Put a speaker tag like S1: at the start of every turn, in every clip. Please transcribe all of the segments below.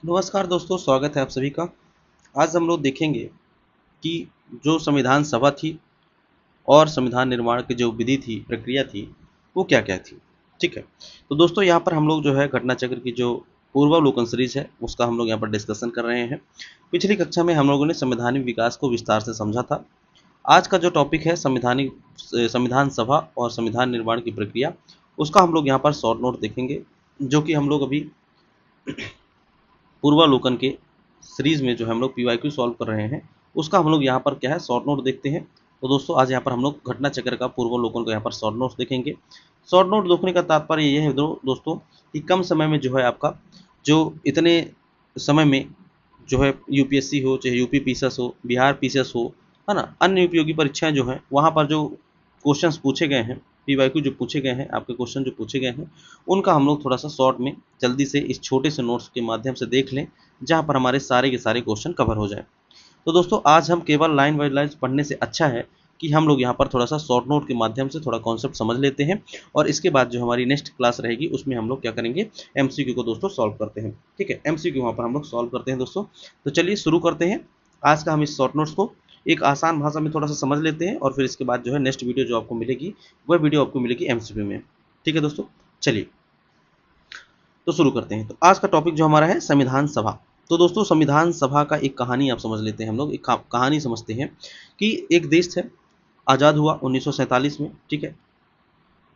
S1: नमस्कार दोस्तों, स्वागत है आप सभी का। आज हम लोग देखेंगे कि जो संविधान सभा थी और संविधान निर्माण की जो विधि थी, प्रक्रिया थी, वो क्या-क्या थी। ठीक है? तो दोस्तों यहाँ पर हम लोग जो है घटना चक्र की जो पूर्वावलोकन सीरीज़ है, उसका हम लोग यहाँ पर डिस्कशन कर रहे हैं। पिछली कक्षा में हम लोगों ने संवैधानिक विकास को विस्तार से समझा था। आज का जो टॉपिक है संविधान सभा और संविधान निर्माण की प्रक्रिया, उसका हम लोग यहाँ पर शॉर्ट नोट देखेंगे, जो कि हम लोग अभी पूर्वावलोकन के सीरीज़ में जो है हम लोग पीवाईक्यू सॉल्व कर रहे हैं, उसका हम लोग यहाँ पर क्या है शॉर्ट नोट देखते हैं। तो दोस्तों आज यहाँ पर हम लोग घटना चक्र का पूर्वावलोकन को यहाँ पर शॉर्ट नोट्स देखेंगे। शॉर्ट नोट देखने का तात्पर्य ये है दोस्तों कि कम समय में जो है आपका जो इतने समय में जो है यूपीएससी हो, चाहे यूपी पीसीएस हो, बिहार पीसीएस हो, है ना, अन्य उपयोगी परीक्षाएं जो हैं वहाँ पर जो क्वेश्चंस पूछे गए हैं, पीवाईक्यू जो पूछे गए हैं, आपके क्वेश्चन जो पूछे गए हैं, उनका हम लोग थोड़ा सा शॉर्ट में जल्दी से इस छोटे से नोट्स के माध्यम से देख लें, जहाँ पर हमारे सारे के सारे क्वेश्चन कवर हो जाए। तो दोस्तों आज हम केवल लाइन बाय लाइन पढ़ने से अच्छा है कि हम लोग यहाँ पर थोड़ा सा शॉर्ट नोट के माध्यम से थोड़ा कॉन्सेप्ट समझ लेते हैं, और इसके बाद जो हमारी नेक्स्ट क्लास रहेगी उसमें हम लोग क्या करेंगे, एमसीक्यू को दोस्तों सॉल्व करते हैं। ठीक है, एमसीक्यू वहाँ पर हम लोग सॉल्व करते हैं दोस्तों। तो चलिए शुरू करते हैं आज का हम इस शॉर्ट नोट्स को एक आसान भाषा में थोड़ा सा समझ लेते हैं, और फिर इसके बाद जो है नेक्स्ट वीडियो जो आपको मिलेगी वह वीडियो आपको मिलेगी एमसीक्यू में। ठीक है दोस्तों, चलिए तो शुरू करते हैं। तो आज का टॉपिक जो हमारा है संविधान सभा। तो दोस्तों संविधान सभा का एक कहानी आप समझ लेते हैं, हम लोग एक कहानी समझते हैं कि एक देश है, आज़ाद हुआ 1947 में। ठीक है,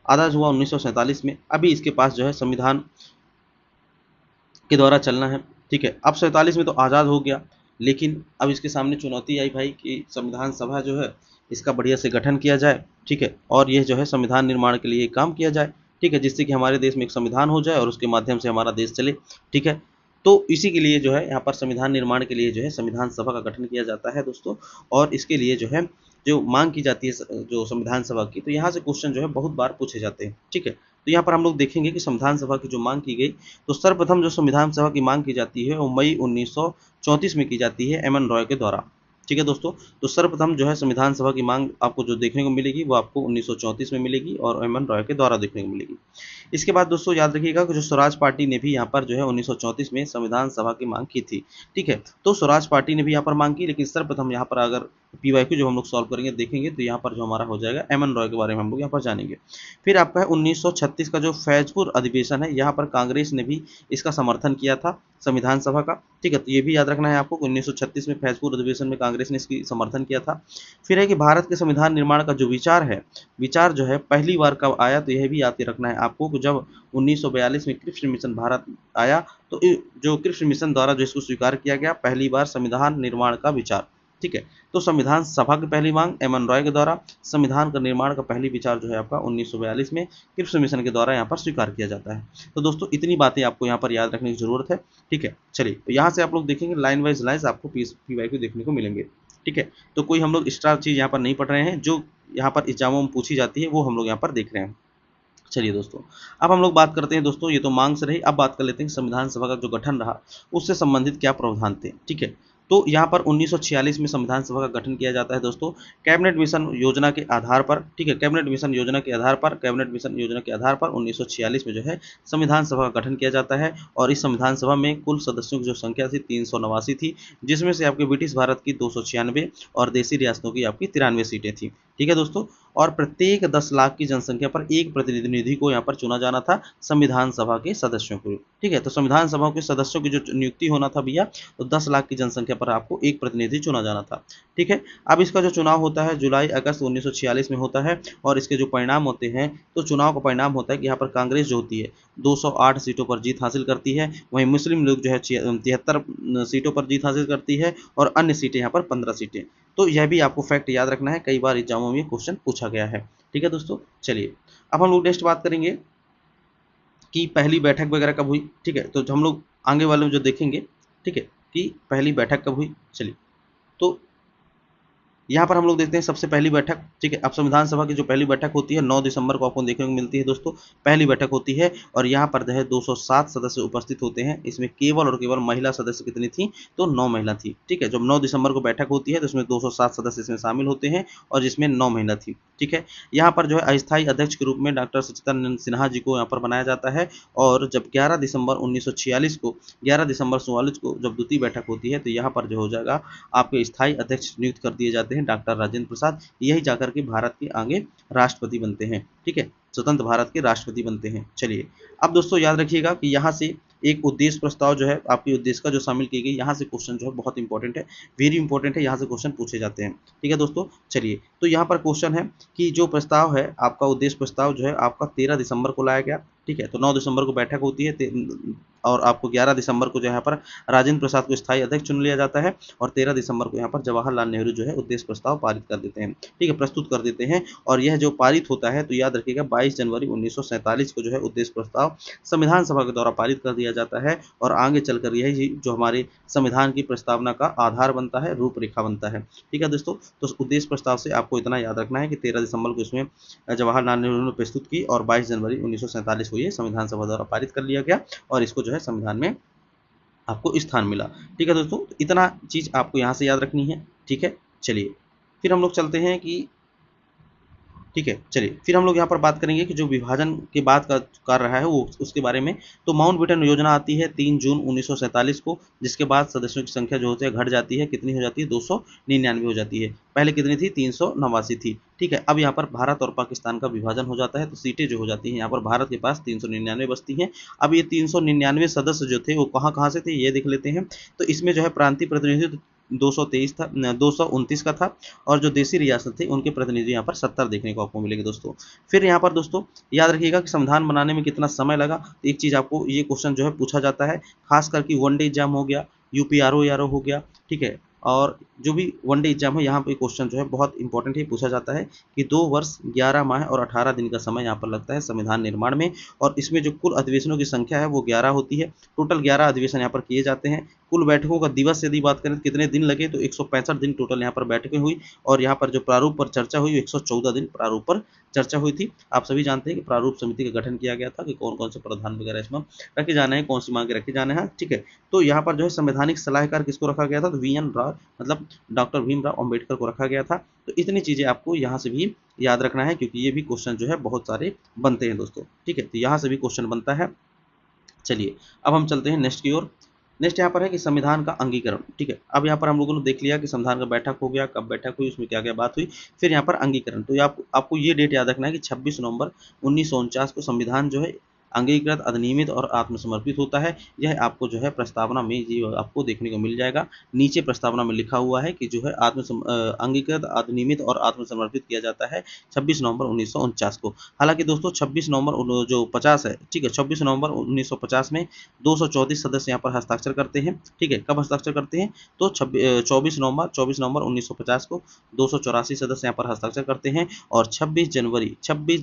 S1: आज़ाद हुआ 1947 में। अभी इसके पास जो है संविधान के द्वारा चलना है। ठीक है, अब 47 में तो आज़ाद हो गया, लेकिन अब इसके सामने चुनौती आई भाई कि संविधान सभा जो है इसका बढ़िया से गठन किया जाए। ठीक है, और यह जो है संविधान निर्माण के लिए काम किया जाए। ठीक है, जिससे कि हमारे देश में एक संविधान हो जाए और उसके माध्यम से हमारा देश चले। ठीक है, तो इसी के लिए जो है यहाँ पर संविधान निर्माण के लिए जो है संविधान सभा का गठन किया जाता है दोस्तों। और इसके लिए जो है जो मांग की जाती है जो संविधान सभा की, तो यहाँ से क्वेश्चन जो है बहुत बार पूछे जाते हैं। ठीक है, तो यहाँ पर हम लोग देखेंगे कि संविधान सभा की जो मांग की गई, तो सर्वप्रथम जो संविधान सभा की मांग की जाती है वो मई 1934 में की जाती है एम एन रॉय के द्वारा। ठीक है दोस्तों, तो सर्वप्रथम जो है संविधान सभा की मांग आपको जो देखने को मिलेगी वो आपको 1934 में मिलेगी और एम एन रॉय के द्वारा देखने को मिलेगी। इसके बाद दोस्तों याद रखिएगा कि जो स्वराज पार्टी ने भी यहाँ पर जो है 1934 में संविधान सभा की मांग की थी। ठीक है, तो स्वराज पार्टी ने भी यहाँ पर मांग की, लेकिन सर्वप्रथम यहाँ पर अगर पीवाईक्यू जो हम लोग सॉल्व करेंगे देखेंगे तो यहाँ पर जो हमारा हो जाएगा एम एन रॉय के बारे में हम लोग यहाँ पर जानेंगे। फिर आपका है 1936 का जो फैजपुर अधिवेशन है, यहाँ पर कांग्रेस ने भी इसका समर्थन किया था संविधान सभा का। ठीक है, तो ये भी याद रखना है आपको, 1936 में फैजपुर अधिवेशन में कांग्रेस ने इसकी समर्थन किया था। फिर है कि भारत के संविधान निर्माण का जो विचार है, विचार जो है पहली बार कब आया, तो यह भी याद रखना है आपको कि जब 1942 में कृष्ण मिशन भारत आया, तो जो कृष्ण मिशन द्वारा जो इसको स्वीकार किया गया पहली बार संविधान निर्माण का विचार। ठीक है, तो संविधान सभा की पहली मांग एम एन रॉय के द्वारा, संविधान का निर्माण का पहली विचार जो है आपका 1942 में कृष्ण मिशन के द्वारा यहाँ पर स्वीकार किया जाता है। तो दोस्तों इतनी बातें आपको यहाँ पर याद रखने की जरूरत है। ठीक है, चलिए तो यहाँ से आप लोग देखेंगे लाइन वाइज लाइन्स आपको पीवाईक्यू देखने को मिलेंगे। ठीक है, तो कोई हम लोग एक्स्ट्रा चीज़ यहाँ पर नहीं पढ़ रहे हैं, जो यहाँ पर एग्जामों में पूछी जाती है वो हम लोग यहाँ पर देख रहे हैं। चलिए दोस्तों, अब हम लोग बात करते हैं दोस्तों, ये तो मांग से रही, अब बात कर लेते हैं संविधान सभा का जो गठन रहा उससे संबंधित क्या प्रावधान थे। ठीक है, तो यहाँ पर 1946 में संविधान सभा का गठन किया जाता है दोस्तों, कैबिनेट मिशन योजना के आधार पर। ठीक है, कैबिनेट मिशन योजना के आधार पर, कैबिनेट मिशन योजना के आधार पर 1946 में जो है संविधान सभा का गठन किया जाता है। और इस संविधान सभा में कुल सदस्यों की जो संख्या थी 389 थी, जिसमें से आपके ब्रिटिश भारत की 296 और देसी रियासतों की आपकी 93 सीटें थी। ठीक है दोस्तों, और प्रत्येक 10 लाख की जनसंख्या पर एक प्रतिनिधि को यहाँ पर चुना जाना था संविधान सभा के सदस्यों को। ठीक है, तो संविधान सभा के सदस्यों की जो नियुक्ति होना था भैया, तो 10 लाख की जनसंख्या पर आपको एक प्रतिनिधि चुना जाना था। ठीक है, अब इसका जो चुनाव होता है जुलाई अगस्त 1946 में होता है, और इसके जो परिणाम होते हैं, तो चुनाव का परिणाम होता है कि यहाँ पर कांग्रेस जो होती है 208 सीटों पर जीत हासिल करती है, वहीं मुस्लिम लीग जो है 73 सीटों पर जीत हासिल करती है, और अन्य सीटें यहाँ पर 15 सीटें। तो यह भी आपको फैक्ट याद रखना है, कई बार एग्जामों में क्वेश्चन पूछा गया है। ठीक है दोस्तों, चलिए अब हम लोग नेक्स्ट बात करेंगे कि पहली बैठक वगैरह कब हुई। ठीक है, तो हम लोग आगे वाले में जो देखेंगे, ठीक है, कि पहली बैठक कब हुई। चलिए, तो यहाँ पर हम लोग देखते हैं सबसे पहली बैठक, ठीक है। अब संविधान सभा की जो पहली बैठक होती है 9 दिसंबर को आपको देखने को मिलती है दोस्तों, पहली बैठक होती है और यहाँ पर जो है 207 सदस्य उपस्थित होते हैं। इसमें केवल और केवल महिला सदस्य कितनी थी, तो 9 महिला थी, ठीक है। जब 9 दिसंबर को बैठक होती है तो इसमें 207 सदस्य इसमें शामिल होते हैं और जिसमें 9 महिला थी, ठीक है। यहाँ पर जो है अस्थायी अध्यक्ष के रूप में डॉक्टर सचिदानंद सिन्हा जी को यहाँ पर बनाया जाता है। और जब 11 दिसंबर 1946 को 11 दिसंबर 44 को जब द्वितीय बैठक होती है तो यहाँ पर जो हो जाएगा आपके स्थायी अध्यक्ष नियुक्त कर दिए जाते हैं डॉक्टर राजेंद्र प्रसाद। यही जाकर के भारत के आगे राष्ट्रपति बनते हैं, ठीक है, स्वतंत्र भारत के राष्ट्रपति बनते हैं। चलिए, अब दोस्तों याद रखिएगा कि यहाँ से एक उद्देश्य प्रस्ताव जो है आपकी उद्देश्य का जो शामिल की गई, यहाँ से क्वेश्चन जो है बहुत इंपॉर्टेंट है, वेरी इंपॉर्टेंट है, यहाँ से क्वेश्चन पूछे जाते हैं, ठीक है दोस्तों। चलिए, तो यहाँ पर क्वेश्चन है कि जो प्रस्ताव है आपका उद्देश्य प्रस्ताव जो है आपका 13 दिसंबर को लाया गया, ठीक है। तो 9 दिसंबर को बैठक होती है और आपको 11 दिसंबर को जो यहाँ पर राजेंद्र प्रसाद को स्थायी अध्यक्ष चुन लिया जाता है और 13 दिसंबर को यहाँ पर जवाहरलाल नेहरू जो है उद्देश्य प्रस्ताव पारित कर देते हैं, ठीक है, प्रस्तुत कर देते हैं। और यह जो पारित होता है तो याद रखिएगा 22 जनवरी 1947 को जो है उद्देश्य प्रस्ताव संविधान सभा के द्वारा पारित कर दिया जाता है और आगे चलकर यही जो हमारे संविधान की प्रस्तावना का आधार बनता है, रूपरेखा बनता है, ठीक है दोस्तों। तो उद्देश्य प्रस्ताव से आपको इतना याद रखना है कि 13 दिसंबर को इसमें जवाहरलाल नेहरू ने प्रस्तुत की और 22 जनवरी 1947 को ये संविधान सभा द्वारा पारित कर लिया गया और इसको जो है संविधान में आपको स्थान मिला, ठीक है दोस्तों। तो इतना चीज़ आपको यहाँ से याद रखनी है, ठीक है। चलिए, फिर हम लोग चलते हैं कि ठीक है, चलिए फिर हम लोग यहाँ पर बात करेंगे कि जो विभाजन के बाद का कार्य रहा है वो उसके बारे में। तो माउंटबेटन योजना आती है 3 जून 1947 को, जिसके बाद सदस्यों की संख्या जो होती है घट जाती है, कितनी हो जाती है, 299 हो जाती है। पहले कितनी थी, 389 थी, ठीक है। अब यहाँ पर भारत और पाकिस्तान का विभाजन हो जाता है तो सीटें जो हो जाती हैं यहाँ पर भारत के पास 399 बचती हैं। अब ये 399 सदस्य जो थे वो कहाँ कहाँ से थे ये देख लेते हैं। तो इसमें जो है प्रांतीय प्रतिनिधित्व 223 था, 229 का था और जो देसी रियासत थे उनके प्रतिनिधि यहाँ पर 70 देखने को आपको मिलेंगे दोस्तों। फिर यहाँ पर दोस्तों याद रखिएगा कि संविधान बनाने में कितना समय लगा। तो एक चीज़ आपको ये क्वेश्चन जो है पूछा जाता है, खास करके वनडे एग्जाम हो गया, यूपीआरओ हो गया, ठीक है। और जो भी वनडे एग्जाम है यहाँ पे क्वेश्चन जो है बहुत इंपॉर्टेंट है, पूछा जाता है कि 2 वर्ष 11 माह और 18 दिन का समय यहाँ पर लगता है संविधान निर्माण में। और इसमें जो कुल अधिवेशनों की संख्या है वो 11 होती है, टोटल 11 अधिवेशन यहाँ पर किए जाते हैं। कुल बैठकों का दिवस यदि बात करें तो कितने दिन लगे, तो 165 दिन टोटल यहाँ पर बैठकें हुई और यहाँ पर जो प्रारूप पर चर्चा हुई 114 दिन प्रारूप पर चर्चा हुई थी। आप सभी जानते हैं कि प्रारूप समिति का गठन किया गया था कि कौन कौन से प्रावधान वगैरह इसमें रखे जाने हैं, कौन सी मांगे रखे जाने हैं, ठीक है। तो यहाँ पर जो है संवैधानिक सलाहकार किसको रखा गया था, तो वी एन राव मतलब डॉक्टर भीमराव अम्बेडकर को रखा गया था। तो इतनी चीज़ें आपको यहाँ से भी याद रखना है क्योंकि ये भी क्वेश्चन जो है बहुत सारे बनते हैं दोस्तों, ठीक है। तो यहाँ से भी क्वेश्चन बनता है। चलिए, अब हम चलते हैं नेक्स्ट की ओर। नेक्स्ट यहाँ पर है कि संविधान का अंगीकरण, ठीक है। अब यहाँ पर हम लोगों ने देख लिया कि संविधान का बैठक हो गया, कब बैठक हुई, उसमें क्या क्या बात हुई। फिर यहाँ पर अंगीकरण, तो आपको ये डेट याद रखना है कि 26 नवंबर 1949 को संविधान जो है अंगीकृत, अधिनियमित और आत्मसमर्पित होता है। यह आपको जो है प्रस्तावना में ये आपको देखने को मिल जाएगा। नीचे प्रस्तावना में लिखा हुआ है कि जो है अंगीकृत, अधिनियमित और आत्मसमर्पित किया जाता है 26 नवंबर 1949 को। हालांकि दोस्तों 26 नवंबर जो 50 है, ठीक है, 26 नवंबर 1950 में 234 सदस्य यहाँ पर हस्ताक्षर करते हैं, ठीक है। कब हस्ताक्षर करते हैं, तो 24 नवंबर 1950 को 284 सदस्य यहाँ पर हस्ताक्षर करते हैं और 26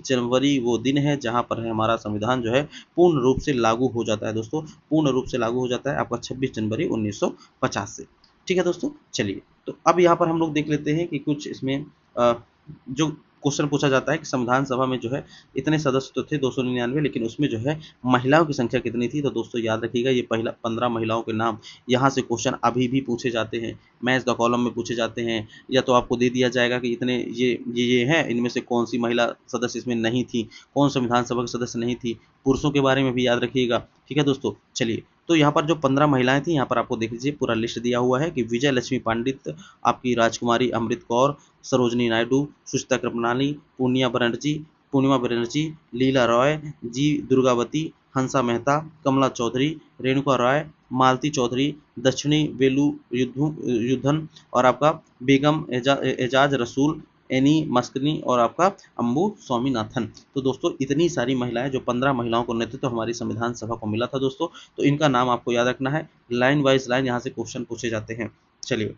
S1: जनवरी वो दिन है जहाँ पर हमारा संविधान जो है पूर्ण रूप से लागू हो जाता है दोस्तों, पूर्ण रूप से लागू हो जाता है आपका 26 जनवरी 1950 से, ठीक है दोस्तों। चलिए, तो अब यहाँ पर हम लोग देख लेते हैं कि कुछ इसमें जो क्वेश्चन पूछा जाता है कि संविधान सभा में जो है इतने सदस्य तो थे 299, लेकिन उसमें जो है महिलाओं की संख्या कितनी थी। तो दोस्तों याद रखिएगा ये पहला 15 महिलाओं के नाम यहाँ से क्वेश्चन अभी भी पूछे जाते हैं, मैच द कॉलम में पूछे जाते हैं, या तो आपको दे दिया जाएगा कि इतने ये हैं, इनमें से कौन सी महिला सदस्य इसमें नहीं थी, कौन संविधान सभा के सदस्य नहीं थी। पुरुषों के बारे में भी याद रखिएगा, ठीक है दोस्तों। चलिए, तो यहाँ पर जो 15 महिलाएं थी यहाँ पर आपको देख लीजिए पूरा लिस्ट दिया हुआ है कि विजय लक्ष्मी पंडित, आपकी राजकुमारी अमृत कौर, सरोजनी नायडू, सुचिता कृपलानी, पूर्णिमा बनर्जी, लीला रॉय, जी दुर्गावती, हंसा मेहता, कमला चौधरी, रेणुका रॉय, मालती चौधरी, दक्षिणी वेलु युद्धन और आपका बेगम एजाज रसूल, एनी मस्कनी और आपका अम्बू स्वामीनाथन। तो दोस्तों इतनी सारी महिलाएं, जो 15 महिलाओं को नेतृत्व हमारी संविधान सभा को मिला था दोस्तों, तो इनका नाम आपको याद रखना है। लाइन वाइज लाइन यहाँ से क्वेश्चन पूछे जाते हैं। चलिए,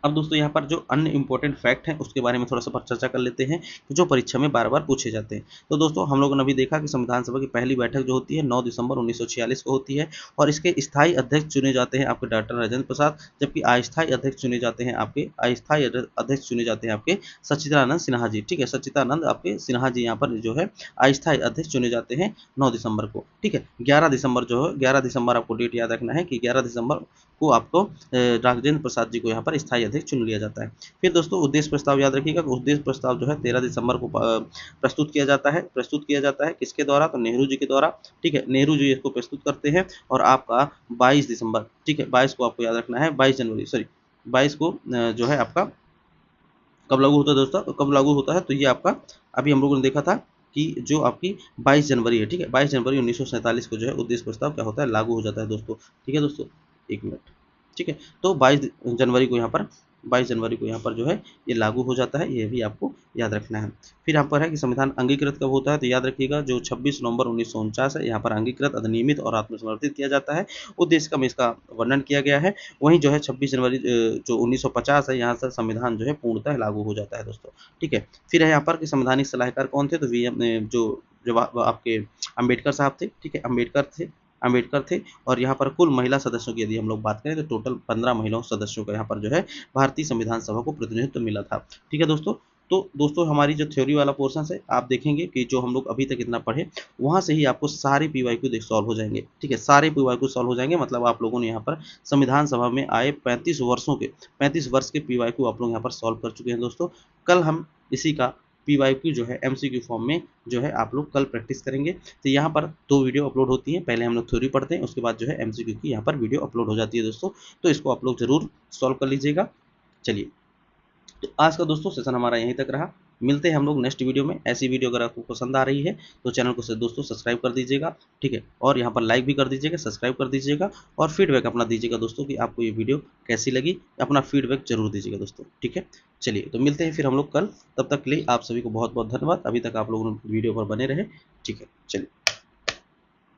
S1: अब दोस्तों यहाँ पर जो अन्य इंपॉर्टेंट फैक्ट हैं उसके बारे में थोड़ा सा चर्चा कर लेते हैं कि जो परीक्षा में बार बार पूछे जाते हैं। तो दोस्तों हम लोगों ने अभी देखा कि संविधान सभा की पहली बैठक जो होती है 9 दिसंबर 1946 को होती है और इसके स्थायी अध्यक्ष चुने जाते हैं आपके डॉक्टर राजेंद्र प्रसाद, जबकि अस्थायी अध्यक्ष चुने जाते हैं आपके सच्चिदानंद सिन्हा जी। ठीक है, सच्चिदानंद आपके सिन्हा जी यहाँ पर जो है अस्थायी अध्यक्ष चुने जाते हैं 9 दिसंबर को। ठीक है, 11 दिसंबर जो है 11 दिसंबर आपको डेट याद रखना है कि 11 दिसंबर को आपको राजेंद्र प्रसाद जी को यहाँ पर स्थायी अध्यक्ष चुन लिया जाता है। फिर दोस्तों उद्देश्य प्रस्ताव याद रखिएगा, उद्देश्य प्रस्ताव जो है 13 दिसंबर को प्रस्तुत किया जाता है किसके द्वारा, तो नेहरू जी के द्वारा। ठीक है, नेहरू जी इसको प्रस्तुत करते हैं और आपका 22 दिसंबर, ठीक है 22 को आपको याद रखना है, 22 जनवरी सॉरी 22 को जो है आपका कब लागू होता है दोस्तों, कब लागू होता है, तो ये आपका अभी हम लोगों ने देखा था कि जो आपकी 22 जनवरी है। ठीक है, 22 जनवरी 1947 को जो है उद्देश्य प्रस्ताव क्या होता है, लागू हो जाता है दोस्तों। ठीक है दोस्तों, एक मिनट। ठीक है, तो 22 जनवरी को यहाँ पर जो है ये लागू हो जाता है, ये भी आपको याद रखना है। फिर यहाँ पर है कि संविधान अंगीकृत कब होता है, तो याद रखिएगा जो 26 नवंबर 1949 है यहाँ पर अंगीकृत, अधिनियमित और आत्मसमर्थित किया जाता है। उद्देश्य का में इसका वर्णन किया गया है। वहीं जो है 26 जनवरी जो 1950 है यहाँ से संविधान जो है पूर्णतः लागू हो जाता है दोस्तों। ठीक है, फिर है यहाँ पर कि संवैधानिक सलाहकार कौन थे, तो वीएम जो आपके अम्बेडकर साहब थे। ठीक है, अम्बेडकर थे और यहाँ पर कुल महिला सदस्यों की यदि हम लोग बात करें तो टोटल 15 महिला सदस्यों का यहाँ पर जो है भारतीय संविधान सभा को प्रतिनिधित्व मिला था। ठीक है दोस्तों, तो दोस्तों हमारी जो थ्योरी वाला पोर्शन है आप देखेंगे कि जो हम लोग अभी तक इतना पढ़े वहाँ से ही आपको सारे पीवाईक्यू सॉल्व हो जाएंगे। ठीक है, सारे पीवाईक्यू सॉल्व हो जाएंगे, मतलब आप लोगों ने यहाँ पर संविधान सभा में आए 35 वर्ष के पीवाईक्यू आप लोग यहाँ पर सॉल्व कर चुके हैं दोस्तों। कल हम इसी का पीवाईक्यू जो है एमसीक्यू फॉर्म में जो है आप लोग कल प्रैक्टिस करेंगे। तो यहाँ पर 2 वीडियो अपलोड होती हैं, पहले हम लोग थ्योरी पढ़ते हैं, उसके बाद जो है एमसीक्यू की यहाँ पर वीडियो अपलोड हो जाती है दोस्तों। तो इसको आप लोग जरूर सॉल्व कर लीजिएगा। चलिए, तो आज का दोस्तों सेशन हमारा यहीं तक रहा। मिलते हैं हम लोग नेक्स्ट वीडियो में। ऐसी वीडियो अगर आपको पसंद आ रही है तो चैनल को दोस्तों सब्सक्राइब कर दीजिएगा। ठीक है, और यहाँ पर लाइक भी कर दीजिएगा, सब्सक्राइब कर दीजिएगा और फीडबैक अपना दीजिएगा दोस्तों कि आपको ये वीडियो कैसी लगी, अपना फीडबैक जरूर दीजिएगा दोस्तों। ठीक है, चलिए तो मिलते हैं फिर हम लोग कल। तब तक के लिए आप सभी को बहुत बहुत धन्यवाद। अभी तक आप लोगों ने वीडियो पर बने रहे। ठीक है, चलिए।